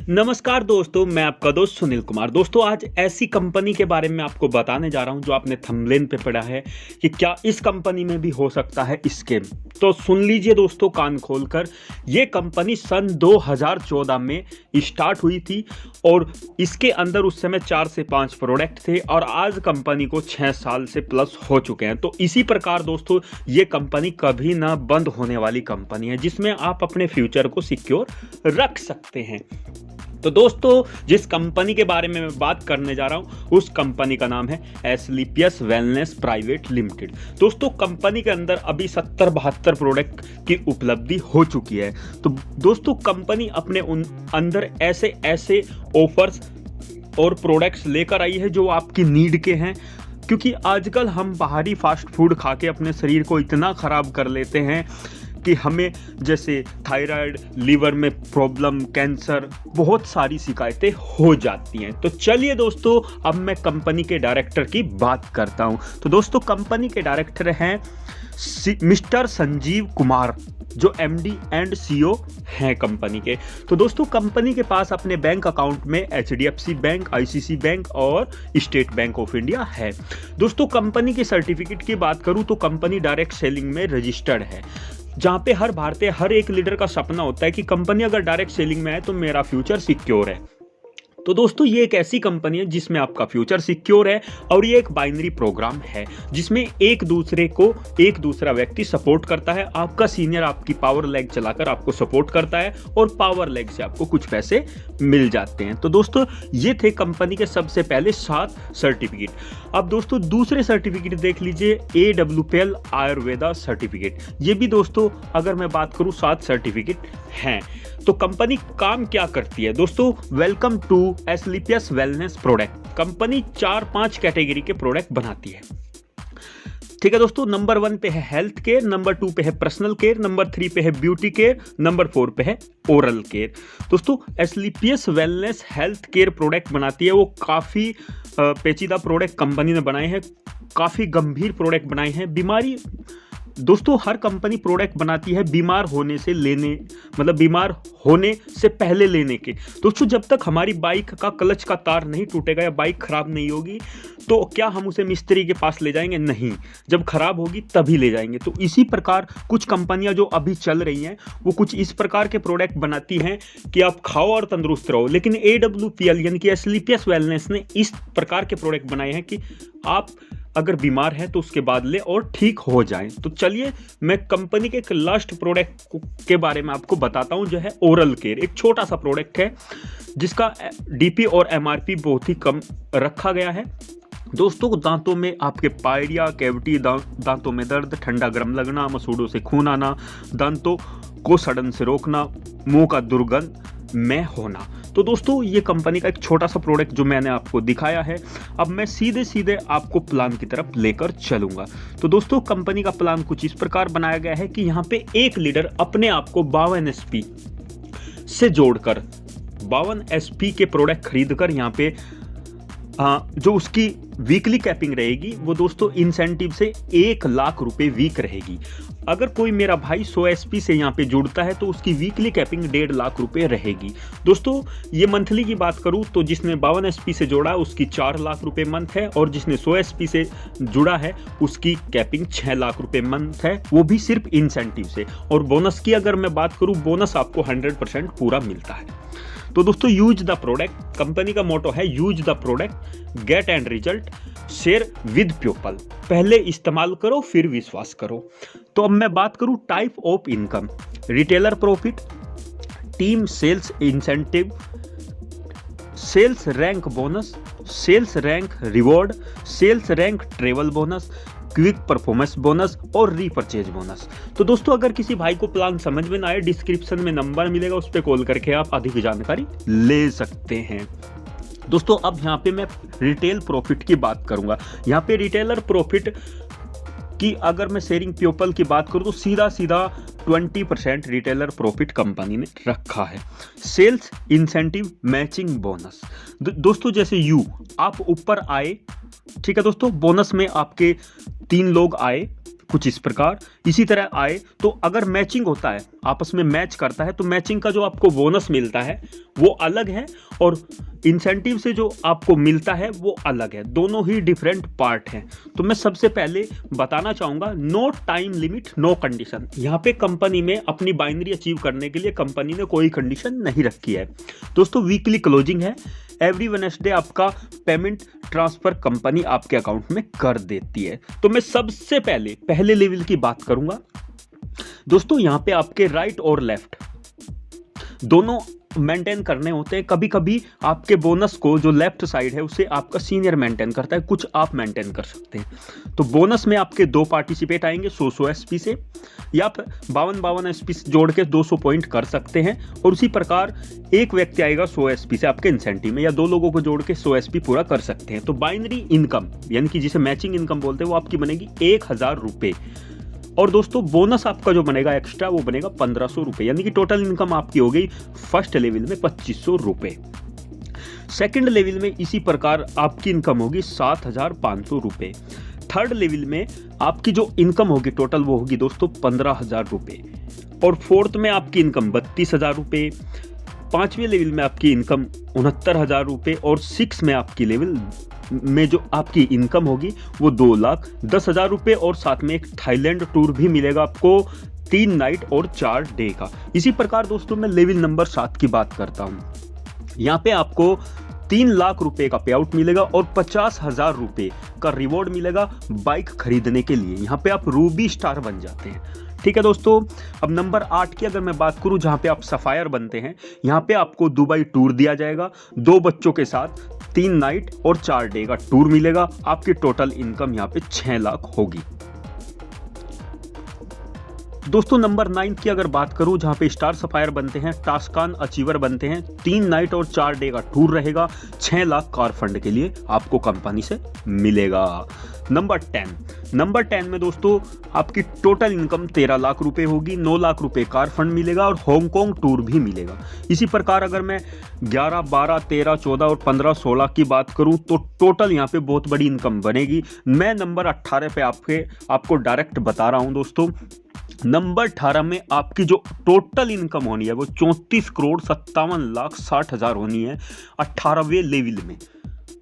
नमस्कार दोस्तों, मैं आपका दोस्त सुनील कुमार। दोस्तों, आज ऐसी कंपनी के बारे में आपको बताने जा रहा हूं जो आपने थंबनेल पे पढ़ा है कि क्या इस कंपनी में भी हो सकता है स्कैम। तो सुन लीजिए दोस्तों कान खोलकर। ये कंपनी सन 2014 में स्टार्ट हुई थी और इसके अंदर उस समय 4 से 5 प्रोडक्ट थे और आज कंपनी को 6 साल से प्लस हो चुके हैं। तो इसी प्रकार दोस्तों ये कंपनी कभी ना बंद होने वाली कंपनी है जिसमें आप अपने फ्यूचर को सिक्योर रख सकते हैं। तो दोस्तों जिस कंपनी के बारे में मैं बात करने जा रहा हूं उस कंपनी का नाम है एस्क्लेपियस वेलनेस प्राइवेट लिमिटेड। दोस्तों कंपनी के अंदर अभी 70-72 प्रोडक्ट की उपलब्धि हो चुकी है। तो दोस्तों कंपनी अपने अंदर ऐसे ऐसे ऑफर्स और प्रोडक्ट्स लेकर आई है जो आपकी नीड के हैं, क्योंकि आजकल हम बाहरी फास्ट फूड खा के अपने शरीर को इतना ख़राब कर लेते हैं कि हमें जैसे थायराइड, लीवर में प्रॉब्लम, कैंसर, बहुत सारी शिकायतें हो जाती हैं। तो चलिए दोस्तों अब मैं कंपनी के डायरेक्टर की बात करता हूं। तो दोस्तों कंपनी के डायरेक्टर हैं मिस्टर संजीव कुमार, जो एमडी एंड सीईओ हैं कंपनी के। तो दोस्तों कंपनी के पास अपने बैंक अकाउंट में एचडीएफसी बैंक, आईसीसी बैंक और स्टेट बैंक ऑफ इंडिया है। दोस्तों कंपनी के सर्टिफिकेट की बात करूं तो कंपनी डायरेक्ट सेलिंग में रजिस्टर्ड है, जहां पे हर भारतीय, हर एक लीडर का सपना होता है कि कंपनी अगर डायरेक्ट सेलिंग में है तो मेरा फ्यूचर सिक्योर है। तो दोस्तों ये एक ऐसी कंपनी है जिसमें आपका फ्यूचर सिक्योर है और ये एक बाइनरी प्रोग्राम है जिसमें एक दूसरा व्यक्ति सपोर्ट करता है। आपका सीनियर आपकी पावर लेग चलाकर आपको सपोर्ट करता है और पावर लेग से आपको कुछ पैसे मिल जाते हैं। तो दोस्तों ये थे कंपनी के सबसे पहले 7 सर्टिफिकेट। अब दोस्तों दूसरे सर्टिफिकेट देख लीजिए, AWPL आयुर्वेदा सर्टिफिकेट। ये भी दोस्तों अगर मैं बात करूं 7 सर्टिफिकेट हैं। तो कंपनी काम क्या करती है दोस्तों? Welcome to Asclepius wellness product. Company 4-5 category के प्रोडक्ट बनाती है, ठीक है दोस्तों। नंबर 1 पे है हेल्थ केयर, नंबर 2 पे है पर्सनल केयर, नंबर 3 पे है ब्यूटी केयर, नंबर 4 पे है ओरल केयर। दोस्तों Asclepius wellness health care product बनाती है। वो काफ़ी पेचीदा प्रोडक्ट कंपनी ने बनाए हैं, काफ़ी गंभीर प्रोडक्ट बनाए हैं। बीमारी दोस्तों हर कंपनी प्रोडक्ट बनाती है बीमार होने से पहले लेने के। दोस्तों जब तक हमारी बाइक का क्लच का तार नहीं टूटेगा या बाइक खराब नहीं होगी तो क्या हम उसे मिस्त्री के पास ले जाएंगे? नहीं, जब खराब होगी तभी ले जाएंगे। तो इसी प्रकार कुछ कंपनियां जो अभी चल रही हैं वो कुछ इस प्रकार के प्रोडक्ट बनाती हैं कि आप खाओ और तंदुरुस्त रहो। लेकिन AWPL यानी कि एस्क्लेपियस वेलनेस ने इस प्रकार के प्रोडक्ट बनाए हैं कि आप अगर बीमार है तो उसके बाद ले और ठीक हो जाएं। तो चलिए मैं कंपनी के एक लास्ट प्रोडक्ट के बारे में आपको बताता हूं जो है ओरल केयर। एक छोटा सा प्रोडक्ट है जिसका डीपी और एमआरपी बहुत ही कम रखा गया है। दोस्तों दांतों में आपके पायरिया, कैविटी, दांतों में दर्द, ठंडा गर्म लगना, मसूड़ों से खून आना, दांतों को सड़न से रोकना, मुंह का दुर्गंध में होना। तो दोस्तों ये कंपनी का एक छोटा सा प्रोडक्ट जो मैंने आपको दिखाया है। अब मैं सीधे आपको प्लान की तरफ लेकर चलूंगा। तो दोस्तों कंपनी का प्लान कुछ इस प्रकार बनाया गया है कि यहाँ पे एक लीडर अपने आप को 52 SP से जोड़कर 52 SP के प्रोडक्ट खरीदकर यहाँ पे जो उसकी वीकली कैपिंग रहेगी वो दोस्तों इंसेंटिव से 1 लाख रुपए वीक रहेगी। अगर कोई मेरा भाई 100 SP से यहाँ पे जुड़ता है तो उसकी वीकली कैपिंग 1.5 लाख रुपए रहेगी। दोस्तों ये मंथली की बात करूँ तो जिसने 52 SP से जोड़ा उसकी 4 लाख रुपए मंथ है और जिसने 100 SP से जुड़ा है उसकी कैपिंग 6 लाख रुपए मंथ है, वो भी सिर्फ इंसेंटिव से। और बोनस की अगर मैं बात करूँ, बोनस आपको 100% पूरा मिलता है। तो दोस्तों यूज द प्रोडक्ट, कंपनी का मोटो है use the product, get and result, share with people. पहले इस्तेमाल करो फिर विश्वास करो। तो अब मैं बात करूं type of income, retailer profit, team sales incentive, sales rank bonus, sales rank reward, sales rank travel bonus, quick performance bonus और रीपरचेज बोनस। तो दोस्तों अगर किसी भाई को प्लान समझ में ना आए, डिस्क्रिप्शन में नंबर मिलेगा, उस पर कॉल करके आप अधिक जानकारी ले सकते हैं। दोस्तों अब यहाँ पे मैं रिटेल प्रॉफिट की बात करूंगा। यहाँ पे रिटेलर प्रॉफिट की अगर मैं शेयरिंग पीपल की बात करूं तो सीधा 20% रिटेलर प्रॉफिट कंपनी ने रखा है। सेल्स इंसेंटिव मैचिंग बोनस, दोस्तों जैसे आप ऊपर आए, ठीक है दोस्तों, बोनस में आपके 3 लोग आए, कुछ इस प्रकार। इसी तरह आए तो अगर मैचिंग होता है, आपस में मैच करता है, तो मैचिंग का जो आपको बोनस मिलता है वो अलग है और इंसेंटिव से जो आपको मिलता है वो अलग है, दोनों ही डिफरेंट पार्ट हैं। तो मैं सबसे पहले बताना चाहूँगा no time limit no condition. यहाँ पे कंपनी में अपनी बाइनरी अचीव करने के लिए कंपनी ने कोई कंडीशन नहीं रखी है। दोस्तों वीकली क्लोजिंग है, एवरी वेडनेसडे आपका पेमेंट ट्रांसफर कंपनी आपके अकाउंट में कर देती है। तो मैं सबसे पहले लेवल की बात करूंगा। दोस्तों यहाँ पे आपके राइट और लेफ्ट दोनों मेंटेन करने होते हैं। कभी कभी आपके बोनस को जो लेफ्ट साइड है उसे आपका सीनियर मेंटेन करता है, कुछ आप मेंटेन कर सकते हैं। तो बोनस में आपके 2 पार्टिसिपेट आएंगे 100 एसपी से, या 52 एसपी जोड़ के 200 पॉइंट कर सकते हैं। और उसी प्रकार एक व्यक्ति आएगा 100 एसपी से आपके इंसेंटिव में, या 2 लोगों को जोड़ के 100 एसपी पूरा कर सकते हैं। तो बाइनरी इनकम यानी कि जिसे मैचिंग इनकम बोलते हैं वो आपकी बनेगी 1000 रुपये। और दोस्तों बोनस आपका जो बनेगा एक्स्ट्रा वो बनेगा 1500 रुपये, यानी कि टोटल इनकम आपकी हो गई फर्स्ट लेवल में 2500 रुपये। सेकेंड लेवल में इसी प्रकार आपकी इनकम होगी 7500 रुपये। थर्ड लेवल में आपकी जो इनकम होगी टोटल वो होगी दोस्तों 15000 रुपये। और फोर्थ में आपकी इनकम 32000 रुपये। 5वें लेवल में आपकी इनकम 69000 रुपये। और 6 में आपकी लेवल में जो आपकी इनकम होगी वो 2,10,000 रुपये। और साथ में एक थाईलैंड टूर भी मिलेगा आपको 3 नाइट और 4 डे का। इसी प्रकार दोस्तों मैं लेवल नंबर 7 की बात करता हूँ। यहाँ पे आपको 3 लाख रुपए का पे आउट मिलेगा और 50,000 रुपये का रिवॉर्ड मिलेगा बाइक खरीदने के लिए। यहाँ पे आप रूबी स्टार बन जाते हैं। ठीक है दोस्तों, अब नंबर 8 की अगर मैं बात करूं जहां पे आप सफायर बनते हैं, यहां पे आपको दुबई टूर दिया जाएगा 2 बच्चों के साथ, 3 नाइट और 4 डे का टूर मिलेगा। आपकी टोटल इनकम यहां पे 6 लाख होगी। दोस्तों नंबर 9 की अगर बात करूं जहां पे स्टार सफायर बनते हैं, टास्कान अचीवर बनते हैं, 3 नाइट और 4 डे का टूर रहेगा, 6 लाख कार फंड के लिए आपको कंपनी से मिलेगा। नंबर 10 में दोस्तों आपकी टोटल इनकम 13 लाख रुपए होगी, 9 लाख रुपए कार फंड मिलेगा और हांगकांग टूर भी मिलेगा। इसी प्रकार अगर मैं 11, 12, 13, 14 और 15, 16 की बात करूं तो टोटल यहां पे बहुत बड़ी इनकम बनेगी। मैं नंबर 18 पे आपको डायरेक्ट बता रहा हूं दोस्तों। नंबर 18 में आपकी जो टोटल इनकम होनी है वो 34,57,60,000 होनी है 18वें लेवल में।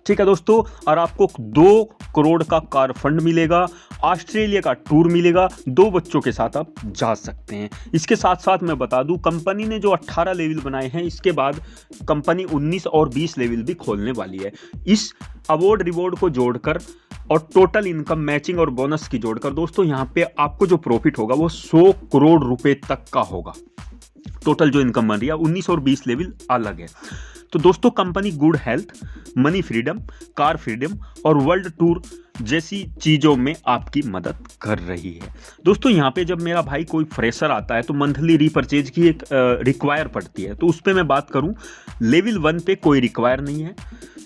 ठीक है दोस्तों, और आपको 2 करोड़ का कार फंड मिलेगा, ऑस्ट्रेलिया का टूर मिलेगा, 2 बच्चों के साथ आप जा सकते हैं। इसके साथ साथ मैं बता दूं कंपनी ने जो 18 लेवल बनाए हैं इसके बाद कंपनी 19 और 20 लेवल भी खोलने वाली है। इस अवार्ड रिवॉर्ड को जोड़कर और टोटल इनकम मैचिंग और बोनस की जोड़कर दोस्तों यहाँ पे आपको जो प्रॉफिट होगा वो 100 करोड़ रुपए तक का होगा। टोटल जो इनकम बन रही है 19 और 20 लेवल अलग है। तो दोस्तों company good health, money freedom, car freedom और वर्ल्ड टूर जैसी चीज़ों में आपकी मदद कर रही है। दोस्तों यहाँ पे जब मेरा भाई कोई फ्रेशर आता है तो मंथली रीपरचेज की एक रिक्वायर पड़ती है। तो उस पर मैं बात करूँ, लेवल 1 पे कोई रिक्वायर नहीं है।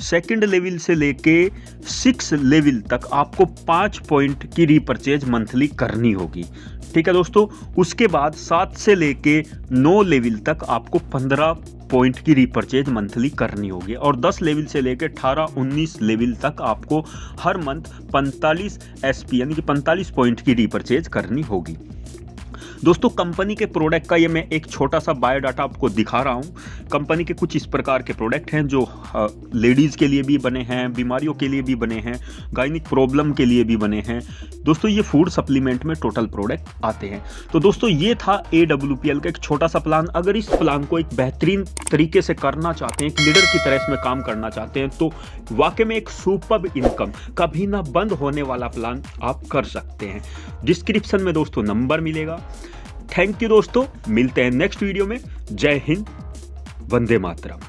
सेकंड लेवल से लेके 6 लेवल तक आपको 5 पॉइंट की रीपरचेज मंथली करनी होगी। ठीक है दोस्तों, उसके बाद 7 से लेके 9 लेवल तक आपको 15 पॉइंट की रीपरचेज मंथली करनी होगी। और 10 लेवल से लेकर 18-19 लेवल तक आपको हर मंथ 45 एसपी यानी कि 45 पॉइंट की रीपरचेज करनी होगी। दोस्तों कंपनी के प्रोडक्ट का ये मैं एक छोटा सा बायोडाटा आपको दिखा रहा हूँ। कंपनी के कुछ इस प्रकार के प्रोडक्ट हैं जो लेडीज़ के लिए भी बने हैं, बीमारियों के लिए भी बने हैं, गायनिक प्रॉब्लम के लिए भी बने हैं। दोस्तों ये फूड सप्लीमेंट में टोटल प्रोडक्ट आते हैं। तो दोस्तों ये था AWPL का एक छोटा सा प्लान। अगर इस प्लान को एक बेहतरीन तरीके से करना चाहते हैं, एक लीडर की तरह इसमें काम करना चाहते हैं, तो वाकई में एक सुपर्ब इनकम कभी ना बंद होने वाला प्लान आप कर सकते हैं। डिस्क्रिप्शन में दोस्तों नंबर मिलेगा। थैंक यू दोस्तों, मिलते हैं नेक्स्ट वीडियो में। जय हिंद, वंदे मातरम।